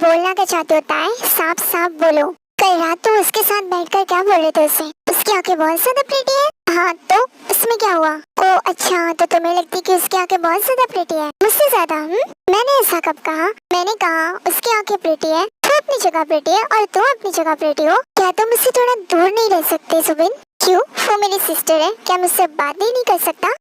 बोलना क्या चाहते होता है, साफ साफ बोलो। कल रात तो उसके साथ बैठकर क्या बोल रहे थे उससे? उसकी आंखें बहुत ज्यादा प्रीटी है। हाँ तो इसमें क्या हुआ? ओ अच्छा, तो तुम्हें लगती कि उसकी आंखें बहुत ज्यादा प्रीटी है, मुझसे ज्यादा? मैंने ऐसा कब कहा? मैंने कहा उसकी आंखें प्रीटी है, तो अपनी जगह प्रीटी है और तुम अपनी जगह प्रीटी हो। क्या तुम मुझसे थोड़ा दूर नहीं रह सकते सुबिन? क्यों? वो मेरी सिस्टर है, क्या मुझसे बात ही नहीं कर सकता?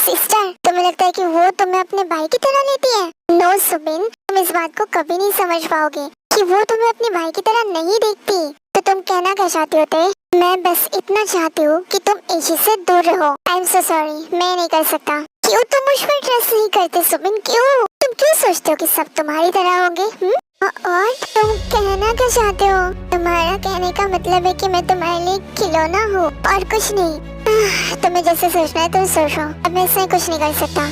सिस्टर? तुम्हें लगता है कि वो तुम्हें अपने भाई की तरह लेती है? नो सुबिन, तुम इस बात को कभी नहीं समझ पाओगे कि वो तुम्हें अपने भाई की तरह नहीं देखती। तो तुम कहना क्या चाहते होते? मैं बस इतना चाहती हूँ कि तुम इसी से दूर रहो। आई एम सो सॉरी, मैं नहीं कर सकता। क्यों तुम मुझ पर ट्रस्ट नहीं करते सुबिन? क्यों? तुम क्यों सोचते हो कि सब तुम्हारी तरह होंगे? और तुम कहना क्या चाहते हो? तुम्हारा कहने का मतलब है कि मैं तुम्हारे लिए खिलौना हूँ और कुछ नहीं। तुम्हें जैसे सोचना है तुम सोचो, अब मैं इसमें कुछ नहीं कर सकता।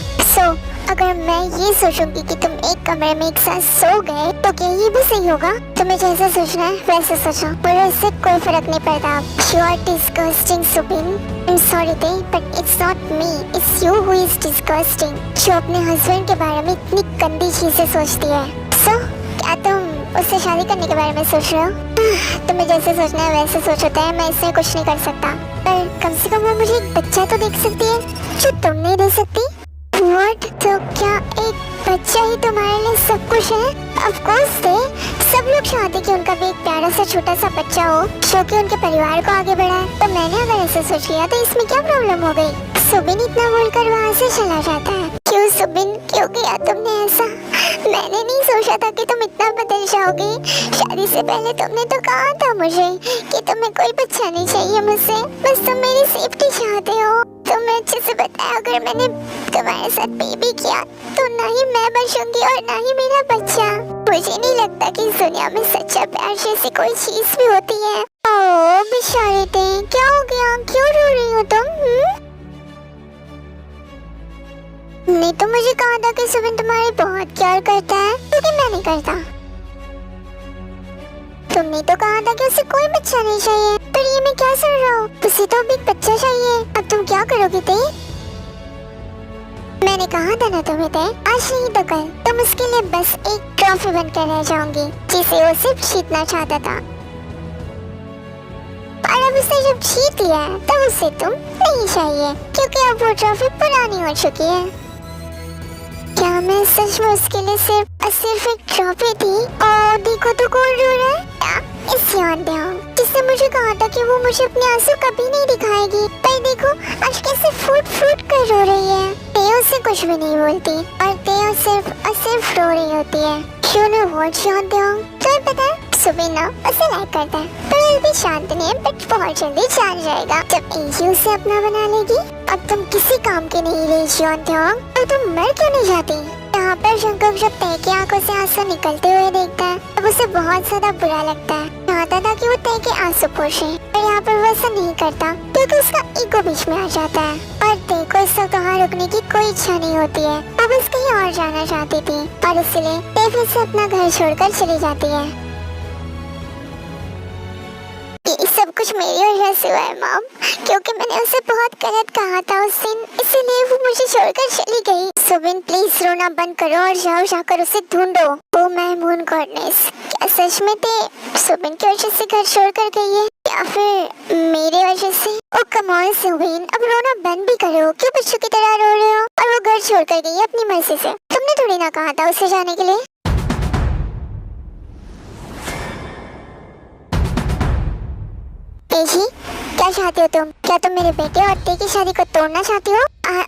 अगर मैं ये सोचूंगी कि तुम एक कमरे में एक साथ सो गए तो क्या ये भी सही होगा? तुम्हें जैसे सोचना है वैसे सोचो, मुझे इससे कोई फर्क नहीं पड़ता। You are disgusting, Subin. I'm sorry, but it's not me. It's you who is disgusting. जो अपने हस्बैंड के बारे में इतनी गंदी चीजें सोचती है। क्या तुम उससे शादी करने के बारे में सोच रहे हो? तुम्हें जैसे सोचना है वैसे सोचता है, मैं इसमें कुछ नहीं कर सकता। पर कम से कम वो मुझे एक बच्चा तो देख सकती है जो तुम नहीं दे सकती। What? तो क्या एक बच्चा ही तुम्हारे लिए सब कुछ है? Of course दे, सब लोग चाहते कि उनका भी एक प्यारा सा छोटा सा बच्चा हो जो कि उनके परिवार को आगे बढ़ाए। तो मैंने अगर ऐसा सोच लिया तो इसमें क्या प्रॉब्लम हो गई? सुबिन इतना बोलकर वहाँ से चला जाता है। क्यों सुबिन, क्यों किया तुमने ऐसा? मैंने नहीं सोचा था कि तुम इतना बदल जाओगी। शादी से पहले तुमने तो कहा था मुझे कि तुम्हें कोई बच्चा नहीं चाहिए मुझसे, बस तुम मेरी सेफ्टी चाहते हो। तुम्हें अच्छे से बताया, अगर मैंने तुम्हारे साथ बेबी किया तो ना ही मैं बचूंगी और ना ही मेरा बच्चा। मुझे नहीं लगता कि इस दुनिया में सच्चा प्यार जैसी कोई चीज भी होती है। ओह बेचारी, क्या हो गया? क्यों रो रही हो तुम? नहीं तो मुझे कहा था कि सुबिन तुम्हारी बहुत केयर करता है, क्योंकि मैं नहीं करता। तुमने तो कहा था कि उसे कोई बच्चा नहीं चाहिए, पर ये मैं क्या सुन रहा हूँ? उसे तो अभी एक बच्चा चाहिए। अब तुम क्या करोगी ते? मैंने कहा था ना तुम्हें ते, आज नहीं तो कल तुम उसके लिए बस एक ट्रॉफी बनकर रह जाओगी जिसे वो सिर्फ जीतना चाहता था। और अब उसने जब जीत लिया तो उसे तुम नहीं चाहिए, क्योंकि अब वो ट्रॉफी पुरानी हो चुकी है। क्या मैं सच में उसके लिए सिर्फ एक ट्रॉफी थी? और देखो तो कौन रो रहा है, इस जिसने मुझे कहा था कि वो मुझे अपने आंसू कभी नहीं दिखाएगी, पर देखो आज कैसे फूट फूट कर रो रही है। तेओ से कुछ भी नहीं बोलती और तेओ सिर्फ रो रही होती है। क्यों ना वॉट शांत हो? तुम्हें पता है सुबिन ना उसे लाइक करता है, पर भी शांत नहीं है, बट बहुत जल्दी जान जाएगा जब एजी उसे अपना बना लेगी। अब तुम किसी काम के नहीं रही शांत हो, तो तुम मर क्यों नहीं जाती? यहाँ पर जंगल जब तय की आंखों से आंसू निकलते हुए देखता है तब उसे बहुत ज्यादा बुरा लगता है। चाहता था कि वो तय के आंसू पोंछे, पर यहाँ पर वो ऐसा नहीं करता क्योंकि उसका ईगो बीच में आ जाता है और तय को इस वक्त वहाँ रुकने की कोई इच्छा नहीं होती है। अब बस कहीं और जाना चाहती थी और इसलिए तय फिर से अपना घर छोड़कर चली जाती है। ये सब कुछ मेरी वजह से हुआ है मॉम, क्योंकि मैंने उसे बहुत गलत कहा था उस दिन, इसीलिए वो मुझे छोड़कर चली गई। सुबिन प्लीज रोना बंद करो और जाओ जाकर उसे ढूंढो। ओ माय मून गॉडनेस, क्या सच में ते सुबिन की वजह से घर छोड़कर गई है या फिर मेरे वजह से? ओ कम ऑन सुबिन, अब रोना बंद भी करो, क्यों बच्चों की तरह रो रहे हो? और वो घर छोड़कर गई है अपनी मर्जी से, तुमने थोड़ी ना कहा था उसे जाने के लिए। जी क्या चाहती हो तुम? क्या तुम मेरे बेटे और ते की शादी को तोड़ना चाहती हो?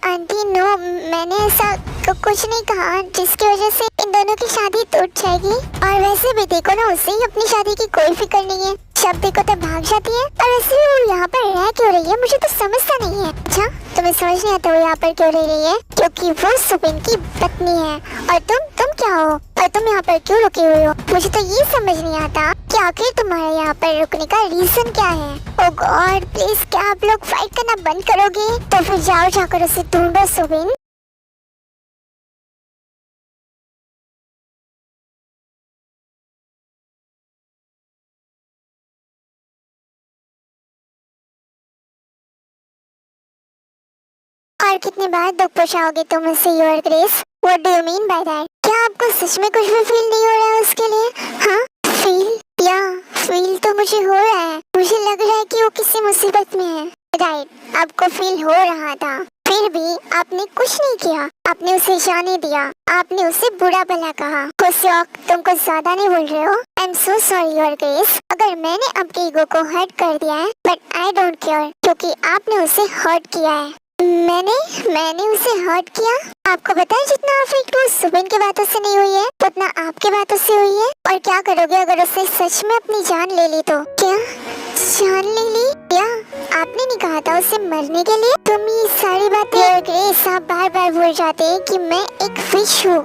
आंटी नो, मैंने ऐसा कुछ नहीं कहा जिसकी वजह से इन दोनों की शादी टूट जाएगी। और वैसे भी देखो ना, उसे ही अपनी शादी की कोई फिक्र नहीं है, जब देखो तब भाग जाती है। और वैसे भी वो यहाँ पर रह क्यों रही है मुझे तो समझता नहीं है। अच्छा तुम्हें समझ नहीं आता वो यहाँ पर क्यों रह रही है? क्योंकि वो सुबिन की पत्नी है। और तुम क्या हो और तुम यहाँ पर क्यों रुकी हुई हो? मुझे तो ये समझ नहीं आता कि आखिर तुम्हारे यहाँ पर रुकने का रीजन क्या है। ओ गॉड प्लीज, क्या आप लोग फाइट करना बंद करोगे? तो फिर जाओ जाकर उसे ढूंढो सुबिन। और कितनी बार दुख पहुंचाओगे तुम उससे your grace? What do you mean by that? क्या आपको सच में कुछ भी फील नहीं हो रहा है उसके लिए? मुझे हो रहा है, मुझे लग रहा है कि वो किसी मुसीबत में है। राइट, आपको फील हो रहा था, फिर भी आपने कुछ नहीं किया, आपने उसे जाने दिया, आपने उसे बुरा भला कहा। होशियार, तुम कुछ ज्यादा नहीं बोल रहे हो? I am so sorry your grace, अगर मैंने आपके ईगो को हर्ट कर दिया है, बट आई डोंट केयर, क्योंकि आपने उसे हर्ट किया है। मैंने उसे हर्ट किया? आपको पता है जितना अफेक्ट वो सुबिन की बातों से नहीं हुई है, उतना आपकी बातों से हुई है। और क्या करोगे अगर उसने सच में अपनी जान ले ली तो? क्या जान ले ली? क्या आपने नहीं कहा था उसे मरने के लिए? तुम ये सारी बातें ग्रेस आप बार बार भूल जाते हैं कि मैं एक फिश हूँ।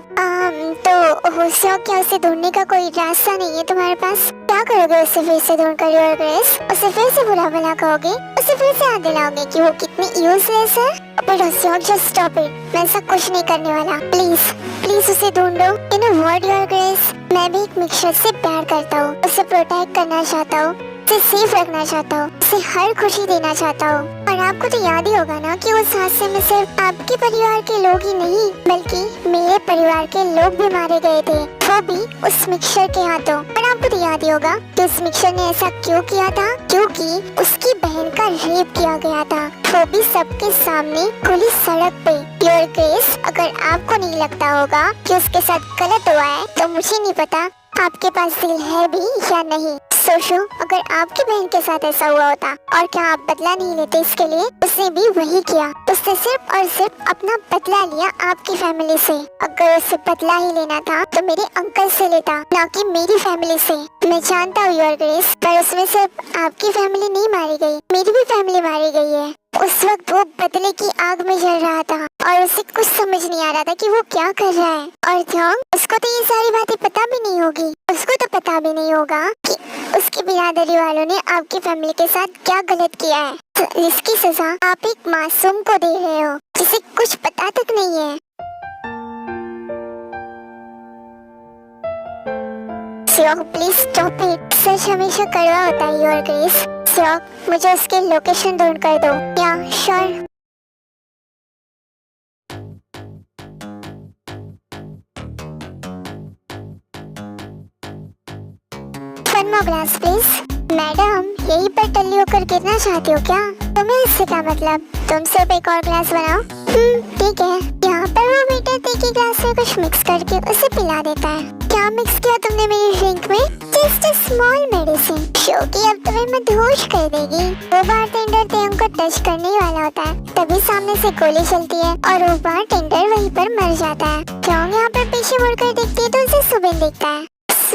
तो होशियार, क्या उसे ढूंढने का कोई रास्ता नहीं है तुम्हारे पास? क्या करोगे उसे फिर से ढूंढ कर योर ग्रेस? उसे फिर से बुरा भला कहोगे? उसे फिर से याद दिलाओगे कि वो कितनी यूजलेस है? बट होशियार, जस्ट स्टॉप इट, मैं ऐसा कुछ नहीं करने वाला। प्लीज उसे ढूंढो। You know what your grace, मैं भी एक मिक्सचर से प्यार करता हूँ, उसे प्रोटेक्ट करना चाहता हूँ, उसे सेफ रखना चाहता हूँ, उसे हर खुशी देना चाहता हूँ। और आपको तो याद ही होगा ना कि उस हादसे में सिर्फ आपके परिवार के लोग ही नहीं, बल्कि मेरे परिवार के लोग भी मारे गए थे, वो भी उस मिक्सचर के हाथों। और आपको तो याद ही होगा कि उस मिक्सचर ने ऐसा क्यों किया था, क्योंकि उसकी बहन का रेप किया गया था, वो भी सबके सामने खुली सड़क पे। योर ग्रेस, अगर आपको नहीं लगता होगा कि उसके साथ गलत हुआ है, तो मुझे नहीं पता आपके पास दिल है भी या नहीं। सोचो, अगर आपकी बहन के साथ ऐसा हुआ होता, और क्या आप बदला नहीं लेते इसके लिए? उसने भी वही किया, उसने सिर्फ और सिर्फ अपना बदला लिया आपकी फैमिली से। अगर उसे बदला ही लेना था तो मेरे अंकल से लेता, ना कि मेरी फैमिली से। मैं जानता हूँ योर ग्रेस, पर उसमें सिर्फ आपकी फैमिली नहीं मारी गई, मेरी भी फैमिली मारी गई है। उस वक्त वो बदले की आग में जल रहा था और उसे कुछ समझ नहीं आ रहा था कि वो क्या कर रहा है। और थॉन्ग, उसको तो ये सारी बातें पता भी नहीं होगी, उसको तो पता भी नहीं होगा कि उसकी बिरादरी वालों ने आपकी फैमिली के साथ क्या गलत किया है, जिसकी सजा आप एक मासूम को दे रहे हो, जिसे कुछ पता तक नहीं है। प्लीज स्टॉप इट, सच हमेशा कड़वा होता है योर ग्रेस। मुझे उसकी लोकेशन ढूंढ कर दो। या sure. One more glass please. Madam, यहीं पर टल्ली होकर गिरना चाहती हो क्या? तुम्हें इससे क्या मतलब? तुम सिर्फ एक और ग्लास बनाओ। ठीक है। यहाँ पर वो बेटा एक ही ग्लास में कुछ मिक्स करके उसे पिला देता है। क्या मिक्स किया तुमने मेरी ड्रिंक में? जस्ट अ स्मॉल मेडिसिन, जो कि अब तुम्हें मदहोश कर देगी। वो बारटेंडर तेम को टच करने ही वाला होता है, तभी सामने से गोली चलती है और वो बारटेंडर वहीं पर मर जाता है। जॉन्ग यहाँ पर पीछे मुड़कर देखती है तो उसे सुबिन दिखता है।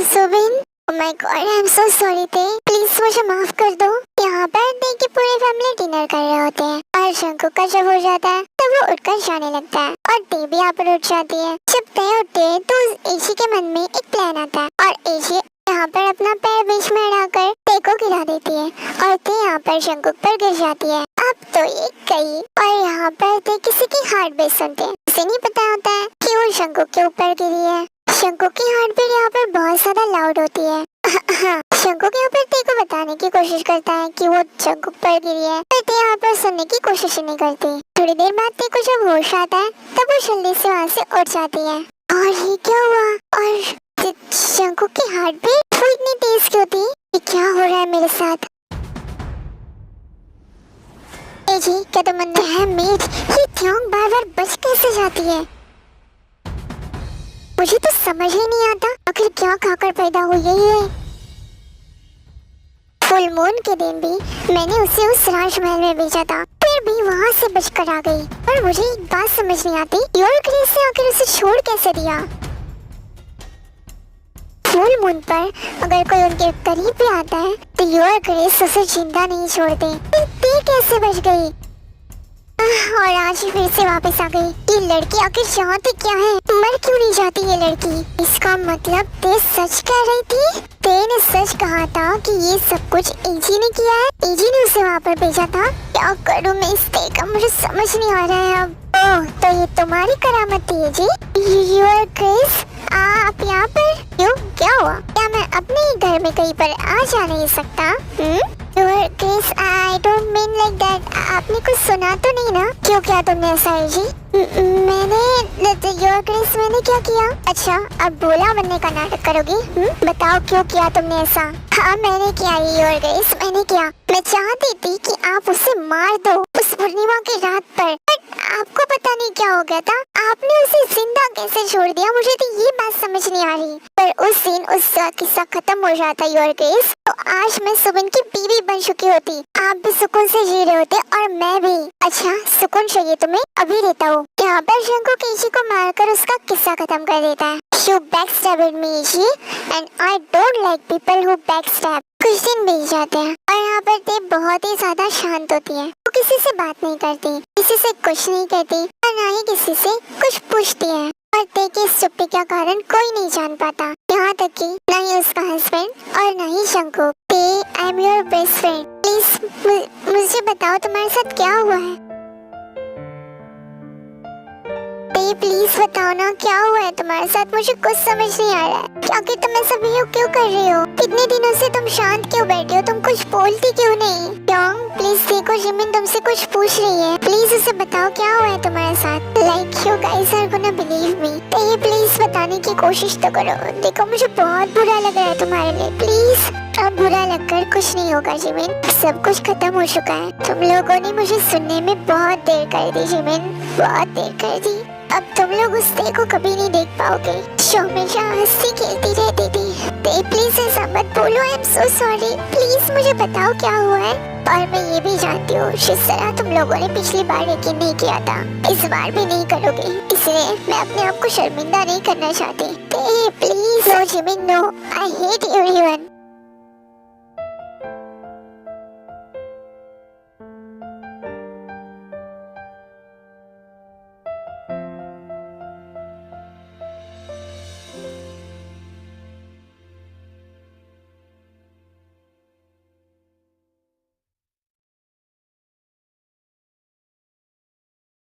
Subin, oh my God, I am so sorry ते, प्लीज मुझे माफ कर दो। यहाँ पर देख के पूरी फैमिली डिनर कर रहे होते हैं और शंकु का जब हो जाता है तब वो उठकर जाने लगता है और ते भी यहाँ पर उठ जाती है। जब ते उठते हैं तो एजी के मन में एक प्लान आता है और एजी यहाँ पर अपना पैर बीच में अड़ाकर ते को गिरा देती है और ते यहाँ पर शंकु पर गिर जाती है। अब तो ये गई और यहाँ पर ते किसी की हार्ट बीट सुनते हैं। उसे नहीं पता होता है कि वो शंकु के ऊपर गिरी है। शंकु की हार्ट बीट यहाँ पर बहुत ज्यादा लाउड होती है। शंकु के यहाँ पर ते को बताने की कोशिश करता है कि वो शंकु पर गिरी है, पर ते यहाँ पर सुनने की कोशिश नहीं करती। थोड़ी देर बाद ते को जब होश आता है तब वो जल्दी से वहाँ से उठ जाती है। और ये क्या हुआ? और शंकु की हार्ट बीट वो इतनी तेज क्यों थी? ये क्या हो रहा है मेरे साथ? जी, क्या तुम अंदर है मीट? ये थॉन्ग बार बार बच कैसे जाती है? मुझे तो समझ ही नहीं आता आखिर क्या खाकर पैदा हुई है ये। फुल मून के दिन भी मैंने उसे उस राजमहल में भेजा था, फिर भी वहाँ से बचकर आ गई। और मुझे एक बात समझ नहीं आती, योर ग्रेस ने आखिर उसे छोड़ कैसे दिया? फुल मून पर अगर कोई उनके करीब भी आता है तो योर ग्रेस उसे जिंदा नहीं छोड़ते। ते कैसे बच गई? और आज फिर से वापस आ गई। ये लड़की आखिर चाहती क्या है? मर क्यों नहीं जाती ये लड़की? इसका मतलब ते सच कह रही थी? ते ने सच कहा था कि ये सब कुछ एजी ने किया है, एजी ने उसे वहाँ पर भेजा था। क्या करूँ मैं इस ते का, मुझे समझ नहीं आ रहा है अब। ओह, तो ये तुम्हारी करामत थी एजी? योर ग्रेस, आप यहाँ पर क्यों? क्या हुआ? क्या मैं अपने ही घर में कहीं पर आ जा नहीं सकता? Your grace, I don't mean like that आपने कुछ सुना तो नहीं ना? क्यों किया तुमने ऐसा है जी? मैंने योर ग्रेस मैंने क्या किया? अच्छा अब बोला बनने का नाटक करोगी? बताओ क्यों किया तुमने ऐसा? हाँ मैंने किया योर ग्रेस, मैंने किया। मैं चाहती थी कि आप उसे मार दो उस पूर्णिमा की रात पर, बट आपको पता नहीं क्या हो गया था, आपने उसे जिंदा कैसे छोड़ दिया, मुझे तो ये बात समझ नहीं आ रही। पर उस दिन उसका किस्सा खत्म हो जाता योर ग्रेस, तो आज मैं सुमन की बीवी बन चुकी होती, आप भी सुकून से जी रहे होते और मैं भी। अच्छा सुकून चाहिए तुम्हें? अभी देता हूँ। यहाँ पर शंकु केजी को मारकर उसका किस्सा खत्म कर देता है। You backstabbed me, ji, and I don't like people who backstab। कुछ दिन बीत जाते हैं और यहाँ पर ते बहुत ही ज्यादा शांत होती है। वो किसी से बात नहीं करती, किसी से कुछ नहीं कहती और ना ही किसी से कुछ पूछती है। और ते की इस चुप्पी का कारण कोई नहीं जान पाता, यहाँ तक कि ना ही उसका हस्बैंड और ना ही शंकु। ते I am your best friend, please मुझे बताओ तुम्हारे साथ क्या हुआ है? प्लीज बताओ ना क्या हुआ है तुम्हारे साथ, मुझे कुछ समझ नहीं आ रहा है। क्योंकि तुम ऐसा बिहेव क्यों कर रही हो? कितने दिनों से तुम शांत क्यों बैठी हो? तुम कुछ बोलती क्यों नहीं? योंग प्लीज देखो जिमिन तुमसे कुछ पूछ रही है, प्लीज उसे बताओ क्या हुआ है तुम्हारे साथ। Like you guys are gonna believe me, तो ये प्लीज बताने की कोशिश तो करो। देखो मुझे बहुत बुरा लग रहा है तुम्हारे लिए, प्लीज। अब बुरा लगकर कुछ नहीं होगा जिमिन, सब कुछ खत्म हो चुका है। तुम लोगों ने मुझे सुनने में बहुत देर कर दी जिमिन, बहुत देर कर दी। अब तुम लोग उस डे को कभी नहीं देख पाओगे जो हमेशा हंसी खेलती रहती थी। ते प्लीज ऐसा मत बोलो, I am so sorry, please मुझे बताओ क्या हुआ है। और मैं ये भी जानती हूँ जिस तरह तुम लोगों ने पिछली बार यकीन नहीं किया था, इस बार भी नहीं करोगे, इसलिए मैं अपने आप को शर्मिंदा नहीं करना चाहती। ते please no Jimin no, I hate everyone.